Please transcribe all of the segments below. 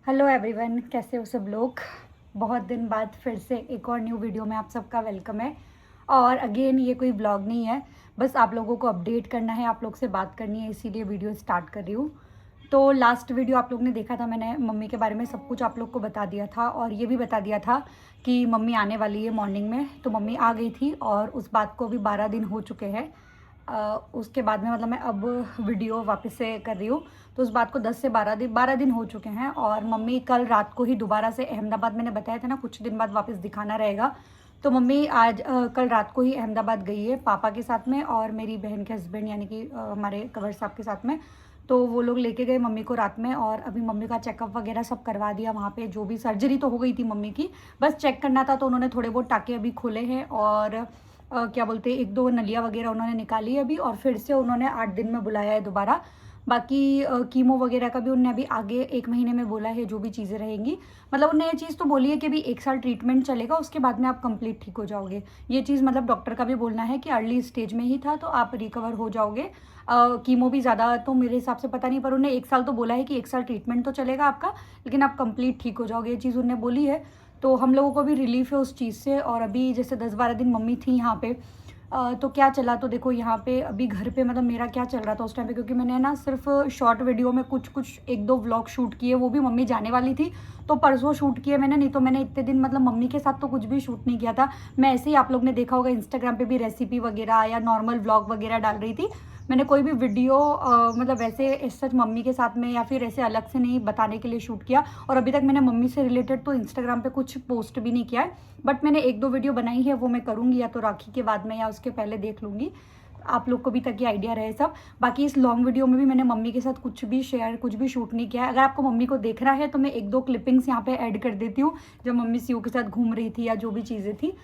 Hello everyone, कैसे हो सब लोग। बहुत दिन बाद फिर से एक और न्यू वीडियो में आप सबका वेलकम है। और अगेन ये कोई ब्लॉग नहीं है, बस आप लोगों को अपडेट करना है, आप लोग से बात करनी है, इसीलिए वीडियो स्टार्ट कर रही हूँ। तो लास्ट वीडियो आप लोग ने देखा था, मैंने मम्मी के बारे में सब कुछ आप लोग को बता दिया था और ये भी बता दिया था कि मम्मी आने वाली है मॉर्निंग में। तो मम्मी आ गई थी और उस बात को भी 12 दिन हो चुके हैं। उसके बाद में मतलब मैं अब वीडियो वापस से कर रही हूँ। तो उस बात को 10 से 12 दिन हो चुके हैं और मम्मी कल रात को ही दोबारा से अहमदाबाद, मैंने बताया था ना कुछ दिन बाद वापस दिखाना रहेगा, तो मम्मी आज कल रात को ही अहमदाबाद गई है पापा के साथ में और मेरी बहन के हस्बैंड यानी कि हमारे कवर साहब के साथ में। तो वो लोग लेके गए मम्मी को रात में और अभी मम्मी का चेकअप वगैरह सब करवा दिया वहाँ पे। जो भी सर्जरी तो हो गई थी मम्मी की, बस चेक करना था, तो उन्होंने थोड़े बहुत टाँके अभी खोले हैं और क्या बोलते हैं, एक दो नलिया वगैरह उन्होंने निकाली है अभी और फिर से उन्होंने 8 दिन में बुलाया है दोबारा। बाकी कीमो वगैरह का भी उन्होंने अभी आगे 1 महीने में बोला है, जो भी चीज़ें रहेंगी। मतलब उन्होंने ये चीज़ तो बोली है कि अभी 1 साल ट्रीटमेंट चलेगा, उसके बाद में आप कंप्लीट ठीक हो जाओगे। ये चीज़ मतलब डॉक्टर का भी बोलना है कि अर्ली स्टेज में ही था तो आप रिकवर हो जाओगे। कीमो भी ज़्यादा तो मेरे हिसाब से पता नहीं, पर उन्होंने 1 साल तो बोला है कि 1 साल ट्रीटमेंट तो चलेगा आपका, लेकिन आप कंप्लीट ठीक हो जाओगे, ये चीज़ उन्होंने बोली है। तो हम लोगों को भी रिलीफ है उस चीज़ से। और अभी जैसे 10-12 दिन मम्मी थी यहाँ पे, तो क्या चला, तो देखो यहाँ पे अभी घर पे मतलब मेरा क्या चल रहा था उस टाइम पे, क्योंकि मैंने ना सिर्फ शॉर्ट वीडियो में कुछ एक दो व्लॉग शूट किए, वो भी मम्मी जाने वाली थी तो परसों शूट किए मैंने, नहीं तो मैंने इतने दिन मतलब मम्मी के साथ तो कुछ भी शूट नहीं किया था। मैं ऐसे ही, आप लोग ने देखा होगा इंस्टाग्राम पे भी रेसिपी वगैरह या नॉर्मल व्लॉग वगैरह डाल रही थी। मैंने कोई भी वीडियो मतलब वैसे सच मम्मी के साथ में या फिर ऐसे अलग से नहीं बताने के लिए शूट किया। और अभी तक मैंने मम्मी से रिलेटेड तो इंस्टाग्राम पे कुछ पोस्ट भी नहीं किया है, बट मैंने 1-2 वीडियो बनाई है, वो मैं करूँगी या तो राखी के बाद में या उसके पहले देख लूँगी, आप लोग को भी ताकि आइडिया रहे सब। बाकी इस लॉन्ग वीडियो में भी मैंने मम्मी के साथ कुछ भी शेयर, कुछ भी शूट नहीं किया है। अगर आपको मम्मी को देखना है तो मैं 1-2 क्लिपिंग्स यहाँ पे ऐड कर देती हूँ, जब मम्मी सीयू के साथ घूम रही थी या जो भी चीज़ें थी।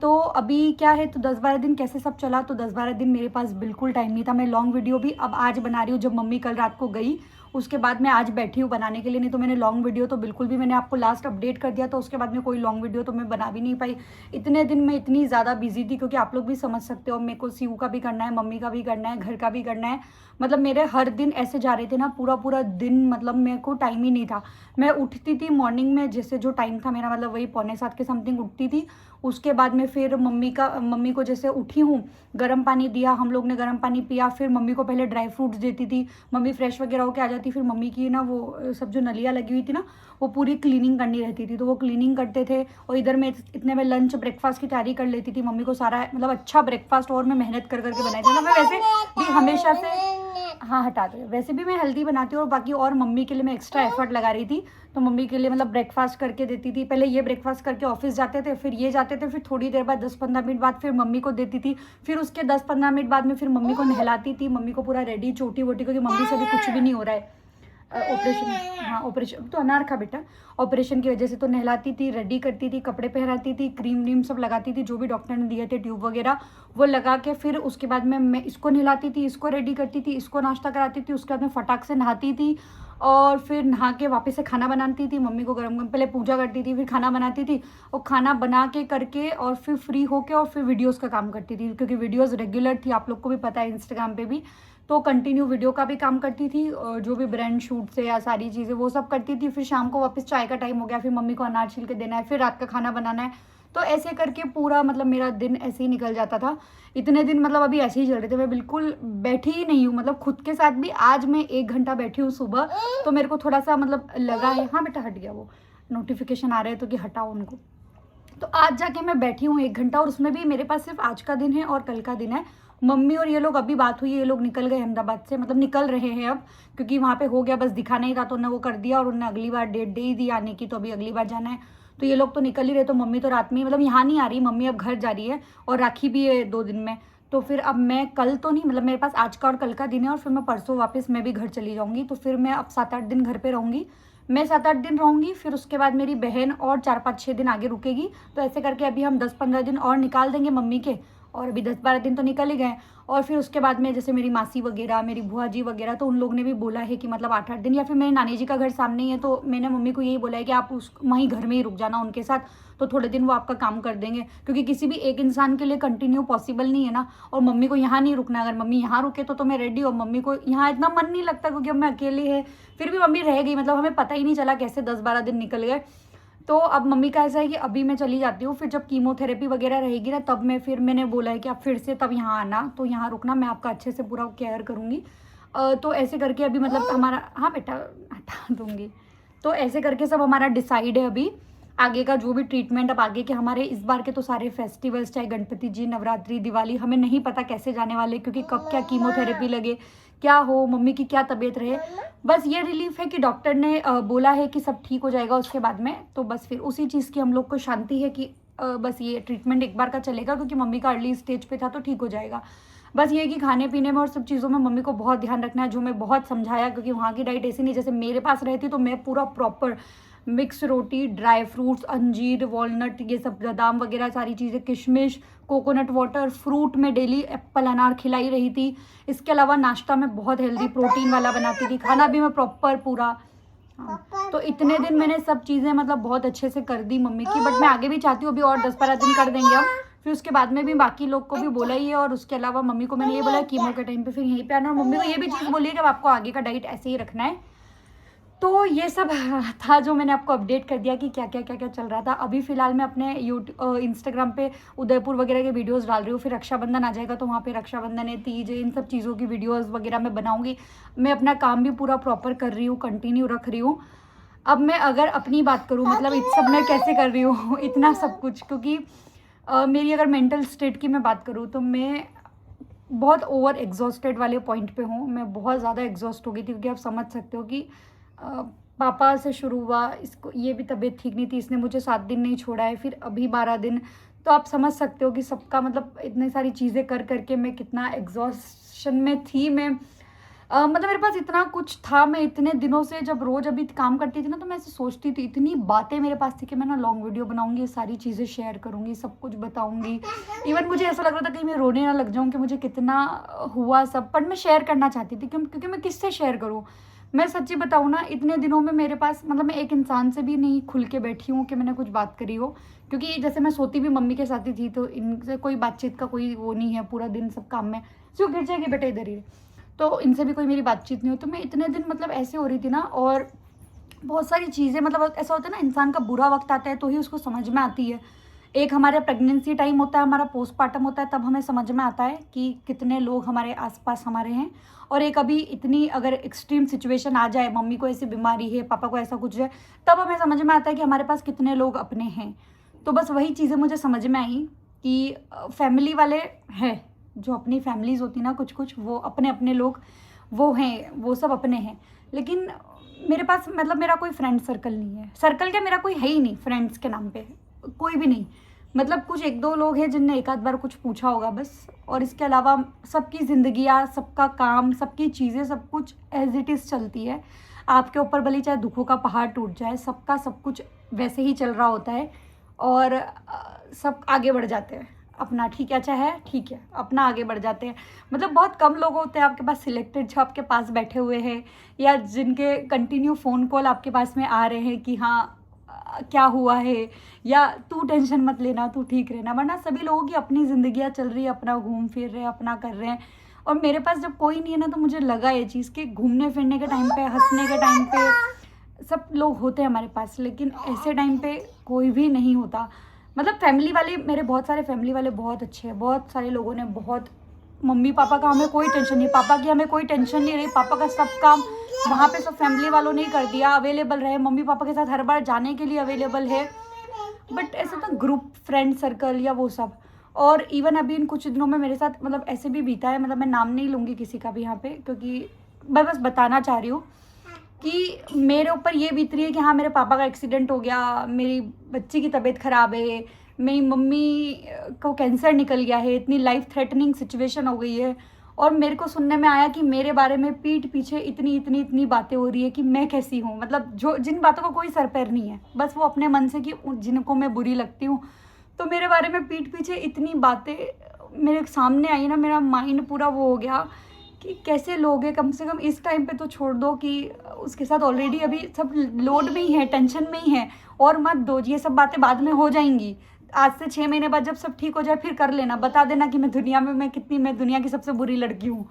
तो अभी क्या है, तो 10-12 दिन कैसे सब चला, तो 10-12 दिन मेरे पास बिल्कुल टाइम नहीं था। मैं लॉन्ग वीडियो भी अब आज बना रही हूँ, जब मम्मी कल रात को गई उसके बाद मैं आज बैठी हूँ बनाने के लिए, नहीं तो मैंने लॉन्ग वीडियो तो बिल्कुल भी, मैंने आपको लास्ट अपडेट कर दिया तो उसके बाद में कोई लॉन्ग वीडियो तो मैं बना भी नहीं पाई। इतने दिन मैं इतनी ज़्यादा बिजी थी, क्योंकि आप लोग भी समझ सकते हो, मेरे को सीयू का भी करना है, मम्मी का भी करना है, घर का भी करना है। मतलब मेरे हर दिन ऐसे जा रहे थे ना, पूरा पूरा दिन, मतलब मेरे को टाइम ही नहीं था। मैं उठती थी मॉर्निंग में, जैसे जो टाइम था मेरा, मतलब वही 6:45 के समथिंग उठती थी। उसके बाद में फिर मम्मी को जैसे उठी हूँ, गर्म पानी दिया, हम लोग ने गर्म पानी पिया, फिर मम्मी को पहले ड्राई फ्रूट्स देती थी, मम्मी फ्रेश वगैरह होकर आ जाती, फिर मम्मी की ना वो सब जो नलियाँ लगी हुई थी ना, वो पूरी क्लीनिंग करनी रहती थी, तो वो क्लीनिंग करते थे। और इधर मैं इतने में लंच ब्रेकफास्ट की तैयारी कर लेती थी, मम्मी को सारा मतलब अच्छा ब्रेकफास्ट, और मैं मेहनत कर करके बनाई थी, मतलब मैं वैसे भी हमेशा से, हाँ हटा दो, वैसे भी मैं हेल्दी बनाती हूँ और बाकी और मम्मी के लिए मैं एक्स्ट्रा एफर्ट लगा रही थी। तो मम्मी के लिए मतलब ब्रेकफास्ट करके देती थी, पहले ये ब्रेकफास्ट करके ऑफिस जाते थे, फिर ये जाते थे, फिर थोड़ी देर बाद 10-15 मिनट बाद फिर मम्मी को देती थी, फिर उसके 10-15 मिनट बाद में फिर मम्मी को नहलाती थी, मम्मी को पूरा रेडी चोटी वोटी, क्योंकि मम्मी से भी कुछ भी नहीं हो रहा है ऑपरेशन, हाँ ऑपरेशन तो अनार खा बेटा, ऑपरेशन की वजह से। तो नहलाती थी, रेडी करती थी, कपड़े पहनाती थी, क्रीम व्रीम सब लगाती थी, जो भी डॉक्टर ने दिए थे ट्यूब वगैरह वो लगा के, फिर उसके बाद में मैं इसको नहलाती थी, इसको रेडी करती थी, इसको नाश्ता कराती थी, उसके बाद में फटाक से नहाती थी और फिर नहा के वापस से खाना बनाती थी, मम्मी को गरम गरम पहले पूजा करती थी, फिर खाना बनाती थी, और खाना बना के करके और फिर फ्री होके और फिर वीडियोस का काम करती थी, क्योंकि वीडियोस रेगुलर थी, आप लोग को भी पता है इंस्टाग्राम पे भी, तो कंटिन्यू वीडियो का भी काम करती थी और जो भी ब्रांड शूट से या सारी चीज़ें वो सब करती थी। फिर शाम को वापस चाय का टाइम हो गया, फिर मम्मी को अनार छील के देना है, फिर रात का खाना बनाना है, तो ऐसे करके पूरा मतलब मेरा दिन ऐसे ही निकल जाता था। इतने दिन मतलब अभी ऐसे ही चल रहे थे, मैं बिल्कुल बैठी ही नहीं हूँ, मतलब खुद के साथ भी। आज मैं 1 घंटा बैठी हूँ सुबह, तो मेरे को थोड़ा सा मतलब लगा है, हाँ बेटा हट गया, वो नोटिफिकेशन आ रहे हैं तो कि हटाओ उनको। तो आज जाके मैं बैठी हूँ 1 घंटा, और उसमें भी मेरे पास सिर्फ आज का दिन है और कल का दिन है। मम्मी और ये लोग अभी बात हुई, ये लोग निकल गए अहमदाबाद से, मतलब निकल रहे हैं अब, क्योंकि वहाँ पे हो गया, बस दिखाना ही था तो उन्होंने वो कर दिया, और उन्होंने अगली बार डेट दे ही दी आने की, तो अभी अगली बार जाना है। तो ये लोग तो निकल ही रहे, तो मम्मी तो रात में ही मतलब यहाँ नहीं आ रही, मम्मी अब घर जा रही है, और राखी भी है 2 दिन में। तो फिर अब मैं कल तो नहीं, मतलब मेरे पास आज का और कल का दिन है, और फिर मैं परसों वापस मैं भी घर चली जाऊँगी, तो फिर मैं अब 7-8 दिन घर पर रहूँगी। मैं 7-8 दिन रहूँगी, फिर उसके बाद मेरी बहन और 4-5-6 दिन आगे रुकेगी, तो ऐसे करके अभी हम 10-15 दिन और निकाल देंगे मम्मी के, और अभी 10-12 दिन तो निकल ही गए। और फिर उसके बाद में जैसे मेरी मासी वगैरह, मेरी बुआ जी वगैरह, तो उन लोग ने भी बोला है कि मतलब 8-8 दिन, या फिर मेरे नानी जी का घर सामने ही है, तो मैंने मम्मी को यही बोला है कि आप उस वहीं घर में ही रुक जाना उनके साथ, तो थोड़े दिन वो आपका काम कर देंगे, क्योंकि किसी भी एक इंसान के लिए कंटिन्यू पॉसिबल नहीं है ना। और मम्मी को यहाँ नहीं रुकना, अगर मम्मी यहाँ रुके तो मैं रेडी हूँ, मम्मी को यहाँ इतना मन नहीं लगता क्योंकि अब मैं अकेली है। फिर भी मम्मी रह गई, मतलब हमें पता ही नहीं चला कैसे 10-12 दिन निकल गए। तो अब मम्मी का ऐसा है कि अभी मैं चली जाती हूँ, फिर जब कीमोथेरेपी वगैरह रहेगी ना तब फिर मैंने बोला है कि आप फिर से तब यहाँ आना, तो यहाँ रुकना, मैं आपका अच्छे से पूरा केयर करूँगी। तो ऐसे करके अभी मतलब हमारा, हाँ बेटा हटा दूँगी। तो ऐसे करके सब हमारा डिसाइड है अभी आगे का जो भी ट्रीटमेंट। अब आगे के हमारे इस बार के तो सारे फेस्टिवल्स, चाहे गणपति जी, नवरात्रि, दिवाली, हमें नहीं पता कैसे जाने वाले, क्योंकि कब क्या कीमोथेरेपी लगे, क्या हो, मम्मी की क्या तबीयत रहे। बस ये रिलीफ है कि डॉक्टर ने बोला है कि सब ठीक हो जाएगा उसके बाद में, तो बस फिर उसी चीज़ की हम लोग को शांति है कि बस ये ट्रीटमेंट एक बार का चलेगा, क्योंकि मम्मी का अर्ली स्टेज पे था तो ठीक हो जाएगा। बस ये कि खाने पीने में और सब चीज़ों में मम्मी को बहुत ध्यान रखना है, जो मैं बहुत समझाया, क्योंकि वहाँ की डाइट ऐसी नहीं, जैसे मेरे पास रहती तो मैं पूरा प्रॉपर मिक्स रोटी, ड्राई फ्रूट्स, अंजीर, वॉलनट, ये सब बादाम वगैरह सारी चीज़ें, किशमिश, कोकोनट वाटर, फ्रूट में डेली एप्पल अनार खिलाई रही थी। इसके अलावा नाश्ता में बहुत हेल्दी प्रोटीन वाला बनाती थी, खाना भी मैं प्रॉपर पूरा। हाँ, तो इतने दिन मैंने सब चीज़ें मतलब बहुत अच्छे से कर दी मम्मी की, बट मैं आगे भी चाहती हूँ अभी और 10-12 दिन कर देंगे हम, फिर उसके बाद में भी बाकी लोग को भी बोला ही है। और उसके अलावा मम्मी को मैंने ये बोला कीमो के टाइम पे फिर यहीं पे आना, और मम्मी को ये भी चीज़ बोली है कि आपको आगे का डाइट ऐसे ही रखना है। तो ये सब था जो मैंने आपको अपडेट कर दिया कि क्या क्या चल रहा था। अभी फ़िलहाल मैं अपने इंस्टाग्राम पे उदयपुर वगैरह के वीडियोस डाल रही हूँ, फिर रक्षाबंधन आ जाएगा तो वहाँ पे रक्षाबंधन है, तीज है, इन सब चीज़ों की वीडियोस वगैरह मैं बनाऊँगी। मैं अपना काम भी पूरा प्रॉपर कर रही हूँ, कंटिन्यू रख रही हूँ। अब मैं अगर अपनी बात करूँ, मतलब इस सब मैं कैसे कर रही हूँ इतना सब कुछ, क्योंकि मेरी अगर मेंटल स्टेट की मैं बात करूँ तो मैं बहुत ओवर एग्जॉस्टेड वाले पॉइंट पे हूँ। मैं बहुत ज़्यादा एग्जॉस्ट हो गई थी, क्योंकि आप समझ सकते हो कि पापा से शुरू हुआ, इसको ये भी तबीयत ठीक नहीं थी, इसने मुझे 7 दिन नहीं छोड़ा है, फिर अभी 12 दिन। तो आप समझ सकते हो कि सबका मतलब इतनी सारी चीज़ें कर करके मैं कितना एग्जॉस्शन में थी। मैं मतलब मेरे पास इतना कुछ था, मैं इतने दिनों से जब रोज़ अभी काम करती थी ना, तो मैं ऐसे सोचती थी, इतनी बातें मेरे पास थी कि मैं ना लॉन्ग वीडियो बनाऊंगी, सारी चीज़ें शेयर करूंगी, सब कुछ बताऊंगी। इवन मुझे ऐसा लग रहा था कहीं मैं रोने ना लग जाऊं कि मुझे कितना हुआ सब, पर मैं शेयर करना चाहती थी क्योंकि मैं किससे शेयर करूँ। मैं सच्ची बताऊँ ना, इतने दिनों में मेरे पास मतलब मैं एक इंसान से भी नहीं खुल के बैठी हूँ कि मैंने कुछ बात करी हो, क्योंकि जैसे मैं सोती भी मम्मी के साथ ही थी, तो इनसे कोई बातचीत का कोई वो नहीं है, पूरा दिन सब काम में। क्यों गिर जाएगी बेटा, इधर ही, तो इनसे भी कोई मेरी बातचीत नहीं हो। तो मैं इतने दिन मतलब ऐसे हो रही थी ना, और बहुत सारी चीज़ें, मतलब ऐसा होता है ना, इंसान का बुरा वक्त आता है तो ही उसको समझ में आती है। एक हमारे प्रेगनेंसी टाइम होता है, हमारा पोस्टमार्टम होता है, तब हमें समझ में आता है कि कितने लोग हमारे आसपास हमारे हैं। और एक अभी इतनी अगर एक्सट्रीम सिचुएशन आ जाए, मम्मी को ऐसी बीमारी है, पापा को ऐसा कुछ है, तब हमें समझ में आता है कि हमारे पास कितने लोग अपने हैं। तो बस वही चीज़ें मुझे समझ में आई कि फैमिली वाले हैं, जो अपनी फैमिलीज़ होती ना, कुछ कुछ वो अपने अपने लोग वो हैं, वो सब अपने हैं। लेकिन मेरे पास मतलब मेरा कोई फ्रेंड सर्कल नहीं है, सर्कल क्या, मेरा कोई है ही नहीं फ्रेंड्स के नाम पे, कोई भी नहीं। मतलब कुछ 1-2 लोग हैं जिनने एक आध बार कुछ पूछा होगा बस, और इसके अलावा सबकी ज़िंदगियाँ, सबका काम, सबकी चीज़ें, सब कुछ एज इट इज़ चलती है। आपके ऊपर भले चाहे दुखों का पहाड़ टूट जाए, सबका सब कुछ वैसे ही चल रहा होता है, और सब आगे बढ़ जाते हैं अपना, ठीक है, अच्छा है, ठीक है, अपना आगे बढ़ जाते हैं। मतलब बहुत कम लोग होते हैं आपके पास सिलेक्टेड जो आपके पास बैठे हुए हैं, या जिनके कंटिन्यू फ़ोन कॉल आपके पास में आ रहे हैं कि हाँ क्या हुआ है, या तू टेंशन मत लेना, तू ठीक रहना। वरना सभी लोगों की अपनी ज़िंदगियाँ चल रही है, अपना घूम फिर रहे हैं, अपना कर रहे हैं। और मेरे पास जब कोई नहीं है ना, तो मुझे लगा ये चीज़ कि घूमने फिरने के टाइम पे, हंसने के टाइम पे सब लोग होते हैं हमारे पास, लेकिन ऐसे टाइम पे कोई भी नहीं होता। मतलब फैमिली वाले, मेरे बहुत सारे फैमिली वाले बहुत अच्छे हैं, बहुत सारे लोगों ने बहुत, मम्मी पापा का हमें कोई टेंशन नहीं, पापा की हमें कोई टेंशन नहीं रही, पापा का सब काम वहाँ पे सब फैमिली वालों ने ही कर दिया, अवेलेबल रहे, मम्मी पापा के साथ हर बार जाने के लिए अवेलेबल है। बट ऐसा था ग्रुप फ्रेंड सर्कल या वो सब। और इवन अभी इन कुछ दिनों में मेरे साथ मतलब ऐसे भी बीता है, मतलब मैं नाम नहीं लूँगी किसी का भी यहाँ पे, क्योंकि मैं बस बताना चाह रही हूँ कि मेरे ऊपर ये बीत रही है कि हाँ मेरे पापा का एक्सीडेंट हो गया, मेरी बच्ची की तबीयत ख़राब है, मेरी मम्मी को कैंसर निकल गया है, इतनी लाइफ थ्रेटनिंग सिचुएशन हो गई है। और मेरे को सुनने में आया कि मेरे बारे में पीठ पीछे इतनी इतनी इतनी बातें हो रही है कि मैं कैसी हूँ, मतलब जो जिन बातों का कोई सर पैर नहीं है, बस वो अपने मन से कि जिनको मैं बुरी लगती हूँ। तो मेरे बारे में पीठ पीछे इतनी बातें, मेरे सामने आई ना, मेरा माइंड पूरा वो हो गया कि कैसे लोग हैं, कम से कम इस टाइम पे तो छोड़ दो कि उसके साथ ऑलरेडी अभी सब लोड में ही है, टेंशन में ही है, और मत दो, ये सब बातें बाद में हो जाएंगी। आज से 6 महीने बाद जब सब ठीक हो जाए फिर कर लेना, बता देना कि मैं दुनिया की सबसे बुरी लड़की हूँ,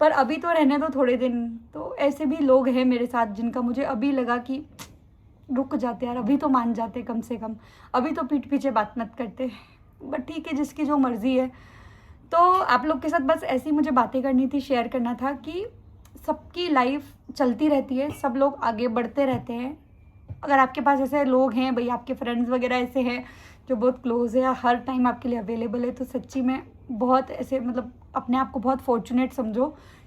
पर अभी तो रहने दो थोड़े दिन। तो ऐसे भी लोग हैं मेरे साथ जिनका मुझे अभी लगा कि रुक जाते यार, अभी तो मान जाते कम से कम, अभी तो पीठ पीछे बात मत करते। बट ठीक है, जिसकी जो मर्ज़ी है। तो आप लोग के साथ बस ऐसी मुझे बातें करनी थी, शेयर करना था कि सबकी लाइफ चलती रहती है, सब लोग आगे बढ़ते रहते हैं। अगर आपके पास ऐसे लोग हैं भाई, आपके फ्रेंड्स वगैरह ऐसे हैं जो बहुत क्लोज है या हर टाइम आपके लिए अवेलेबल है, तो सच्ची में बहुत ऐसे मतलब अपने आप को बहुत फॉर्चुनेट समझो,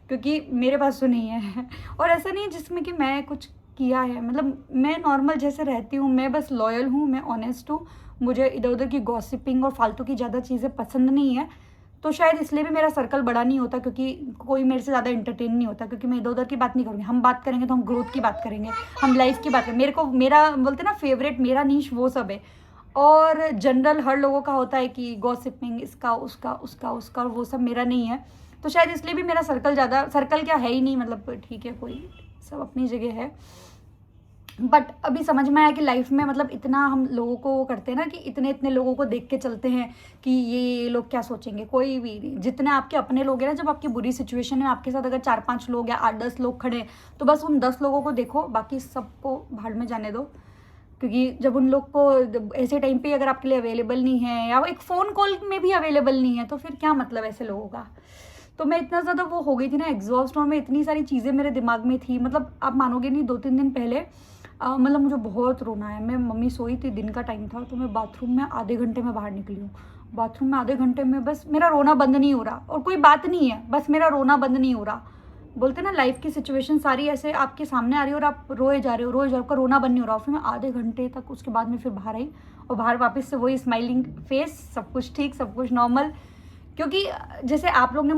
क्योंकि मेरे पास तो नहीं है। और ऐसा नहीं है जिसमें कि मैं कुछ किया है, मतलब मैं नॉर्मल जैसे रहती हूँ, मैं बस लॉयल हूँ, मैं ऑनेस्ट हूँ, मुझे इधर उधर की गॉसिपिंग और फालतू की ज़्यादा चीज़ें पसंद नहीं है। तो शायद इसलिए भी मेरा सर्कल बड़ा नहीं होता, क्योंकि कोई मेरे से ज़्यादा एंटरटेन नहीं होता, क्योंकि मैं इधर उधर की बात नहीं करूँगी। हम बात करेंगे तो हम ग्रोथ की बात करेंगे, हम लाइफ की बात करेंगे। मेरे को मेरा बोलते ना फेवरेट, मेरा नीश वो सब है। और जनरल हर लोगों का होता है कि गॉसिपिंग, इसका उसका उसका उसका, और वो सब मेरा नहीं है। तो शायद इसलिए भी मेरा सर्कल क्या है ही नहीं, मतलब ठीक है, कोई सब अपनी जगह है। बट अभी समझ में आया कि लाइफ में मतलब इतना हम लोगों को वो करते हैं ना कि इतने इतने लोगों को देख के चलते हैं कि ये लोग क्या सोचेंगे, कोई भी नहीं। जितने आपके अपने लोग हैं ना, जब आपकी बुरी सिचुएशन में आपके साथ अगर 4-5 लोग या 8-10 लोग खड़े हैं, तो बस उन 10 लोगों को देखो, बाकी सबको भाड़ में जाने दो। क्योंकि जब उन लोग को ऐसे टाइम पे अगर आपके लिए अवेलेबल नहीं है, या वो एक फ़ोन कॉल में भी अवेलेबल नहीं है, तो फिर क्या मतलब ऐसे लोगों का। तो मैं इतना ज़्यादा वो हो गई थी ना, एग्जॉस्ट, और में इतनी सारी चीज़ें मेरे दिमाग में थी, मतलब आप मानोगे नहीं, 2-3 दिन पहले मतलब मुझे बहुत रोना है। मैं मम्मी सोई थी, दिन का टाइम था, तो मैं बाथरूम में आधे घंटे में बाहर निकली हूँ। बाथरूम में आधे घंटे में बस मेरा रोना बंद नहीं हो रहा, और कोई बात नहीं है, बस मेरा रोना बंद नहीं हो रहा। बोलते ना लाइफ की सिचुएशन सारी ऐसे आपके सामने आ रही है और आप रोए जा रहे हो, आपका रोना बंद नहीं हो रहा। फिर मैं आधे घंटे तक, उसके बाद में फिर बाहर आई, और बाहर वापस से वही स्माइलिंग फेस, सब कुछ ठीक, सब कुछ नॉर्मल। क्योंकि जैसे आप लोग ने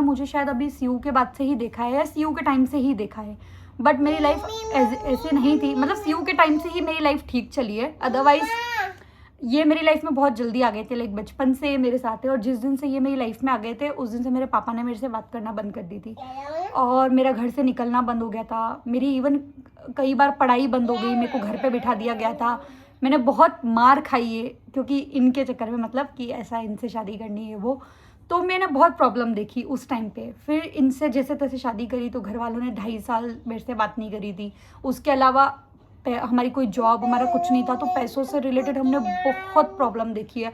मुझे शायद अभी सीयू के बाद से ही देखा है, या सीयू के टाइम से ही देखा है, बट मेरी लाइफ ऐसे नहीं थी। मतलब सीयू के टाइम से ही मेरी लाइफ ठीक चली है, अदरवाइज ये मेरी लाइफ में बहुत जल्दी आ गए थे, लाइक बचपन से मेरे साथ है। और जिस दिन से ये मेरी लाइफ में आ गए थे, उस दिन से मेरे पापा ने मेरे से बात करना बंद कर दी थी, और मेरा घर से निकलना बंद हो गया था। मेरी इवन कई बार पढ़ाई बंद हो गई, मेरे को घर पे बिठा दिया गया था। मैंने बहुत मार खाई है, क्योंकि इनके चक्कर में, मतलब कि ऐसा इनसे शादी करनी है वो। तो मैंने बहुत प्रॉब्लम देखी उस टाइम पे। फिर इनसे जैसे तैसे शादी करी, तो घर वालों ने 2.5 साल मेरे से बात नहीं करी थी। उसके अलावा हमारी कोई जॉब, हमारा कुछ नहीं था, तो पैसों से रिलेटेड हमने बहुत प्रॉब्लम देखी है।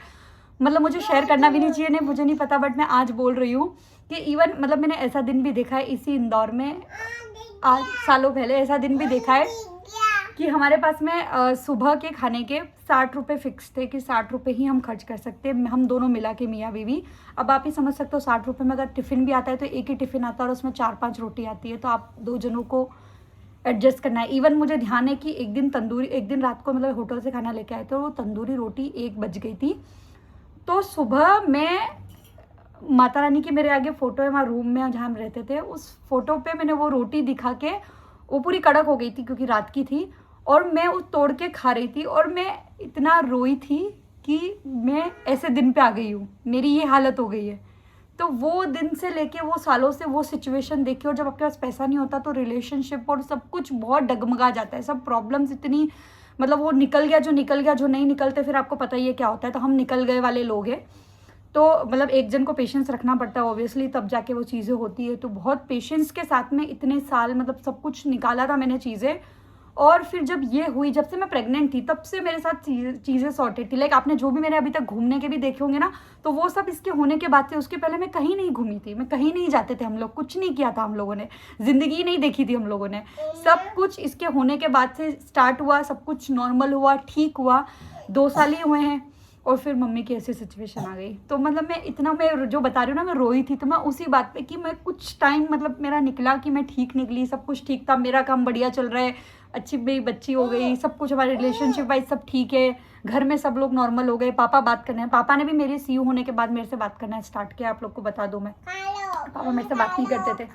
मतलब मुझे शेयर करना भी नहीं चाहिए, नहीं मुझे नहीं पता, बट मैं आज बोल रही हूँ कि इवन मतलब मैंने ऐसा दिन भी देखा है इसी इंदौर में, आज सालों पहले ऐसा दिन भी देखा है कि हमारे पास में सुबह के खाने के 60 रुपये फिक्स थे, कि 60 रुपये ही हम खर्च कर सकते हैं, हम दोनों मिला के, मियाँ बीवी। अब आप ही समझ सकते हो, 60 रुपये में अगर टिफ़िन भी आता है तो एक ही टिफ़िन आता है, और उसमें 4-5 रोटी आती है, तो आप 2 जनों को एडजस्ट करना है। इवन मुझे ध्यान है कि एक दिन रात को मतलब होटल से खाना लेके आए थे, वो तंदूरी रोटी 1 बज गई थी। तो सुबह मैं, माता रानी की मेरे आगे फ़ोटो है वहाँ रूम में जहाँ हम रहते थे, उस फोटो पे मैंने वो रोटी दिखा के, वो पूरी कड़क हो गई थी क्योंकि रात की थी, और मैं उस तोड़ के खा रही थी, और मैं इतना रोई थी कि मैं ऐसे दिन पे आ गई हूँ, मेरी ये हालत हो गई है। तो वो दिन से लेके वो सालों से वो सिचुएशन देखी, और जब आपके पास पैसा नहीं होता तो रिलेशनशिप और सब कुछ बहुत डगमगा जाता है, सब प्रॉब्लम्स इतनी, मतलब वो निकल गया जो नहीं निकलते फिर आपको पता ही है क्या होता है। तो हम निकल गए वाले लोग हैं, तो मतलब एक जन को पेशेंस रखना पड़ता है ऑब्वियसली, तब जाके वो चीज़ें होती है। तो बहुत पेशेंस के साथ में इतने साल मतलब सब कुछ निकाला था मैंने चीज़ें। और फिर जब ये हुई, जब से मैं प्रेग्नेंट थी तब से मेरे साथ चीज़ें सॉर्टेड थी। लाइक आपने जो भी मेरे अभी तक घूमने के भी देखे होंगे ना, तो वो सब इसके होने के बाद से। उसके पहले मैं कहीं नहीं घूमी थी, मैं कहीं नहीं जाते थे हम लोग, कुछ नहीं किया था हम लोगों ने, ज़िंदगी नहीं देखी थी हम लोगों ने। सब कुछ इसके होने के बाद से स्टार्ट हुआ, सब कुछ नॉर्मल हुआ, ठीक हुआ। 2 साल ही हुए हैं, और फिर मम्मी की ऐसी सिचुएशन आ गई। तो मतलब मैं जो बता रही हूँ ना, मैं रोई थी, तो मैं उसी बात पे कि मैं कुछ टाइम मतलब मेरा निकला कि मैं ठीक निकली, सब कुछ ठीक था, मेरा काम बढ़िया चल रहा है, अच्छी मेरी बच्ची हो गई, सब कुछ हमारे रिलेशनशिप वाइज सब ठीक है, घर में सब लोग नॉर्मल हो गए, पापा बात करने हैं। पापा ने भी मेरे सीयू होने के बाद मेरे से बात करना स्टार्ट किया। आप लोग को बता दूँ, मैं पापा मेरे से बात नहीं करते थे,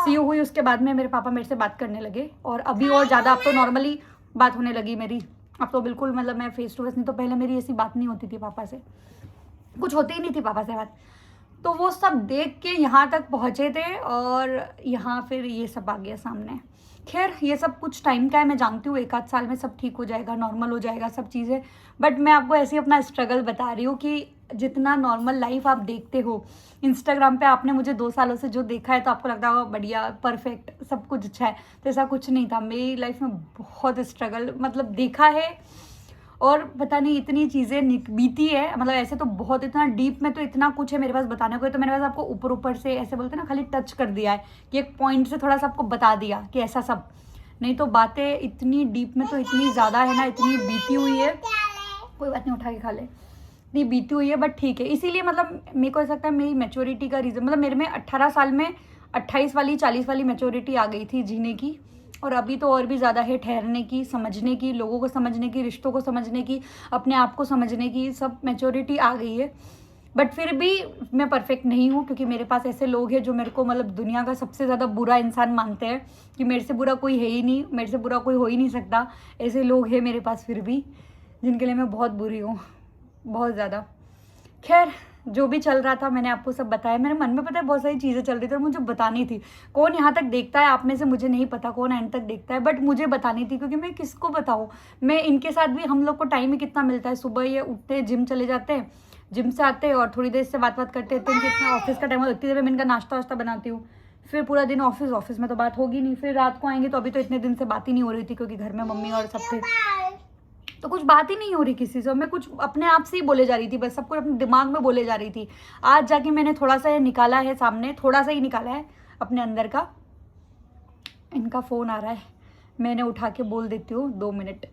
सीयू हुई उसके बाद में मेरे पापा मेरे से बात करने लगे, और अभी और ज़्यादा अब तो नॉर्मली बात होने लगी मेरी। अब तो बिल्कुल मतलब मैं फेस टू फेस, नहीं तो पहले मेरी ऐसी बात नहीं होती थी पापा से। कुछ होती ही नहीं थी पापा से बात। तो वो सब देख के यहाँ तक पहुँचे थे और यहाँ फिर ये सब आ गया सामने। खैर ये सब कुछ टाइम का है, मैं जानती हूँ 1 आध साल में सब ठीक हो जाएगा, नॉर्मल हो जाएगा सब चीज़ें। बट मैं आपको ऐसे ही अपना स्ट्रगल बता रही हूँ कि जितना नॉर्मल लाइफ आप देखते हो इंस्टाग्राम पे, आपने मुझे 2 सालों से जो देखा है तो आपको लगता होगा बढ़िया परफेक्ट सब कुछ अच्छा है, तो ऐसा कुछ नहीं था। मेरी लाइफ में बहुत स्ट्रगल मतलब देखा है और पता नहीं इतनी चीज़ें बीती है, मतलब ऐसे तो बहुत इतना डीप में तो इतना कुछ है मेरे पास बताने को है, तो मैंने बस आपको ऊपर ऊपर से ऐसे बोलते हैं ना खाली टच कर दिया है कि एक पॉइंट से थोड़ा सा आपको बता दिया कि ऐसा सब नहीं, तो बातें इतनी डीप में तो इतनी ज़्यादा है ना, इतनी बीती हुई है। कोई बात नहीं, उठा के खा ले। इतनी बीती हुई है बट ठीक है, इसीलिए मतलब मेरे को ऐसा लगता है मेरी मैच्योरिटी का रीज़न, मतलब मेरे में 18 साल में 28 वाली 40 वाली मैच्योरिटी आ गई थी जीने की, और अभी तो और भी ज़्यादा है ठहरने की, समझने की, लोगों को समझने की, रिश्तों को समझने की, अपने आप को समझने की, सब मैच्योरिटी आ गई है। बट फिर भी मैं परफेक्ट नहीं हूँ, क्योंकि मेरे पास ऐसे लोग हैं जो मेरे को मतलब दुनिया का सबसे ज़्यादा बुरा इंसान मानते हैं कि मेरे से बुरा कोई है ही नहीं, मेरे से बुरा कोई हो ही नहीं सकता। ऐसे लोग हैं मेरे पास फिर भी, जिनके लिए मैं बहुत बुरी हूँ, बहुत ज़्यादा। खैर जो भी चल रहा था मैंने आपको सब बताया। मेरे मन में पता है बहुत सारी चीज़ें चल रही थी और मुझे बतानी थी। कौन यहाँ तक देखता है आप में से मुझे नहीं पता, कौन एंड तक देखता है, बट मुझे बतानी थी क्योंकि मैं किसको बताऊँ। मैं इनके साथ भी हम लोग को टाइम ही कितना मिलता है, सुबह ये उठते जिम चले जाते हैं, जिम से आते हैं और थोड़ी देर से बात करते हैं, इनके इतना ऑफिस का टाइम, उतनी देर में इनका नाश्ता वाश्ता बनाती हूँ, फिर पूरा दिन ऑफिस में तो बात होगी नहीं, फिर रात को आएंगे तो अभी तो इतने दिन से बात ही नहीं हो रही थी क्योंकि घर में मम्मी और सब थे, तो कुछ बात ही नहीं हो रही किसी से, मैं कुछ अपने आप से ही बोले जा रही थी, बस सब कुछ अपने दिमाग में बोले जा रही थी। आज जाके मैंने थोड़ा सा ये निकाला है सामने, थोड़ा सा ही निकाला है अपने अंदर का। इनका फ़ोन आ रहा है, मैंने उठा के बोल देती हूँ 2 मिनट।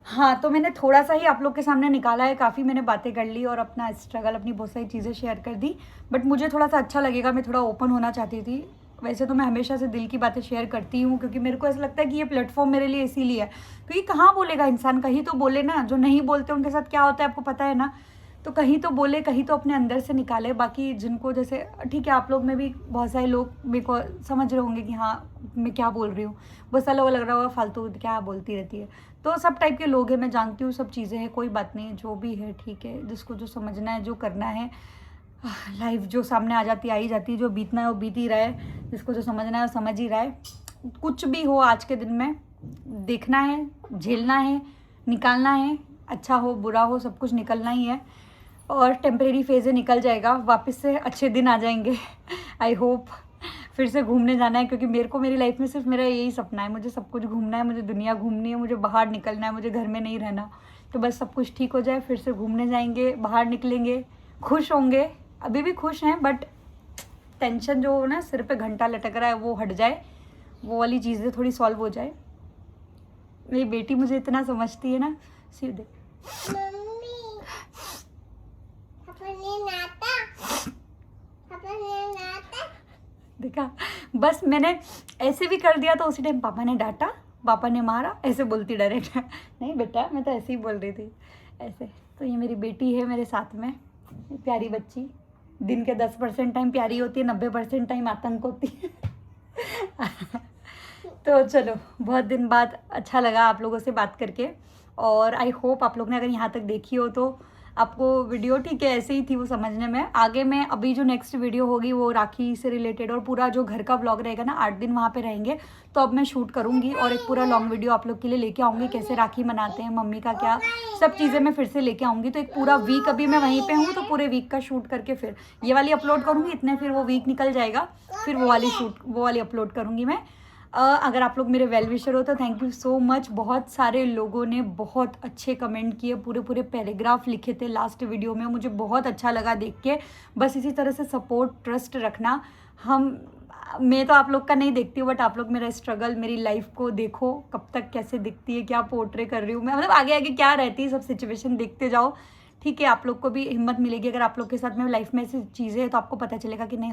हाँ, तो मैंने थोड़ा सा ही आप लोग के सामने निकाला है, काफ़ी मैंने बातें कर ली और अपना स्ट्रगल, अपनी बहुत सारी चीज़ें शेयर कर दी, बट मुझे थोड़ा सा अच्छा लगेगा, मैं थोड़ा ओपन होना चाहती थी। वैसे तो मैं हमेशा से दिल की बातें शेयर करती हूँ क्योंकि मेरे को ऐसा लगता है कि ये प्लेटफॉर्म मेरे लिए इसीलिए है, क्योंकि कहाँ बोलेगा इंसान, कहीं तो बोले ना। जो नहीं बोलते उनके साथ क्या होता है आपको पता है ना, तो कहीं तो बोले, कहीं तो अपने अंदर से निकाले। बाकी जिनको जैसे ठीक है, आप लोग में भी बहुत सारे लोग मेरे को समझ रहे होंगे कि हाँ मैं क्या बोल रही हूँ, बस अलग लग रहा होगा फालतू क्या बोलती रहती है, तो सब टाइप के लोग हैं, मैं जानती हूँ, सब चीज़ें हैं, कोई बात नहीं, जो भी है ठीक है, जिसको जो समझना है, जो करना है, लाइफ जो सामने आ जाती है आ ही जाती है, जो बीतना है वो बीत ही रहा है, जिसको जो समझना है वो समझ ही रहा है। कुछ भी हो आज के दिन में देखना है, झेलना है, निकालना है, अच्छा हो बुरा हो सब कुछ निकलना ही है, और टेम्परेरी फेज़ निकल जाएगा, वापस से अच्छे दिन आ जाएंगे। आई होप फिर से घूमने जाना है, क्योंकि मेरे को मेरी लाइफ में सिर्फ मेरा यही सपना है, मुझे सब कुछ घूमना है, मुझे दुनिया घूमनी है, मुझे बाहर निकलना है, मुझे घर में नहीं रहना। तो बस सब कुछ ठीक हो जाए, फिर से घूमने जाएंगे, बाहर निकलेंगे, खुश होंगे। अभी भी खुश हैं बट टेंशन जो ना सिर पे घंटा लटक रहा है वो हट जाए, वो वाली चीज़ें थोड़ी सॉल्व हो जाए। मेरी बेटी मुझे इतना समझती है ना, सीधे देखा, बस मैंने ऐसे भी कर दिया तो उसी टाइम पापा ने डांटा, पापा ने मारा, ऐसे बोलती डायरेक्ट। नहीं बेटा मैं तो ऐसे ही बोल रही थी, ऐसे। तो ये मेरी बेटी है मेरे साथ में, प्यारी बच्ची, दिन के 10% टाइम प्यारी होती है, 90% टाइम आतंक होती है। तो चलो, बहुत दिन बाद अच्छा लगा आप लोगों से बात करके, और आई होप आप लोग ने अगर यहाँ तक देखी हो तो आपको वीडियो ठीक है ऐसे ही थी वो समझने में। आगे मैं अभी जो नेक्स्ट वीडियो होगी वो राखी से रिलेटेड, और पूरा जो घर का व्लॉग रहेगा ना, 8 दिन वहाँ पे रहेंगे, तो अब मैं शूट करूँगी और एक पूरा लॉन्ग वीडियो आप लोग के लिए लेके आऊँगी, कैसे राखी मनाते हैं, मम्मी का क्या, सब चीज़ें मैं फिर से लेके आऊँगी। तो एक पूरा वीक अभी मैं वहीं पर हूँ, तो पूरे वीक का शूट करके फिर ये वाली अपलोड करूँगी, इतने फिर वो वीक निकल जाएगा, फिर वो वाली अपलोड करूँगी मैं। अगर आप लोग मेरे वेल विशर हो तो थैंक यू सो मच। बहुत सारे लोगों ने बहुत अच्छे कमेंट किए, पूरे पूरे पैराग्राफ लिखे थे लास्ट वीडियो में, मुझे बहुत अच्छा लगा देख के। बस इसी तरह से सपोर्ट ट्रस्ट रखना। मैं तो आप लोग का नहीं देखती हूँ, बट आप लोग मेरा स्ट्रगल, मेरी लाइफ को देखो कब तक कैसे दिखती है, क्या पोर्ट्रे कर रही हूँ मैं, मतलब आगे आगे क्या रहती है, सब सिचुएशन देखते जाओ, ठीक है। आप लोग को भी हिम्मत मिलेगी अगर आप लोग के साथ में लाइफ में ऐसी चीज़ें हैं, तो आपको पता चलेगा कि नहीं,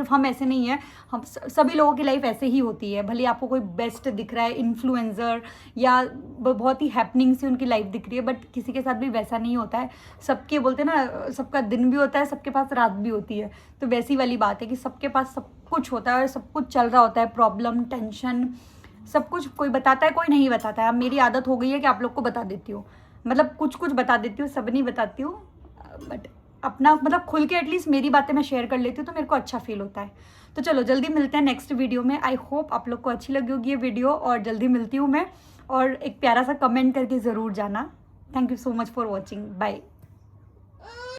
हम ऐसे नहीं हैं, हम सभी लोगों की लाइफ ऐसे ही होती है। भले आपको कोई बेस्ट दिख रहा है, इन्फ्लुएंसर, या बहुत ही हैपनिंग सी उनकी लाइफ दिख रही है, बट किसी के साथ भी वैसा नहीं होता है। सबके बोलते हैं ना, सबका दिन भी होता है, सबके पास रात भी होती है, तो वैसी वाली बात है कि सबके पास सब कुछ होता है और सब कुछ चल रहा होता है, प्रॉब्लम, टेंशन, सब कुछ कोई बताता है, कोई नहीं बताता है। अब मेरी आदत हो गई है कि आप लोग को बता देती हूँ, मतलब कुछ कुछ बता देती हूँ, सब नहीं बताती हूँ, बट अपना मतलब खुल के एटलीस्ट मेरी बातें मैं शेयर कर लेती हूँ तो मेरे को अच्छा फील होता है। तो चलो जल्दी मिलते हैं नेक्स्ट वीडियो में। आई होप आप लोग को अच्छी लगी होगी ये वीडियो, और जल्दी मिलती हूँ मैं। और एक प्यारा सा कमेंट करके ज़रूर जाना। Thank you so much for watching. Bye.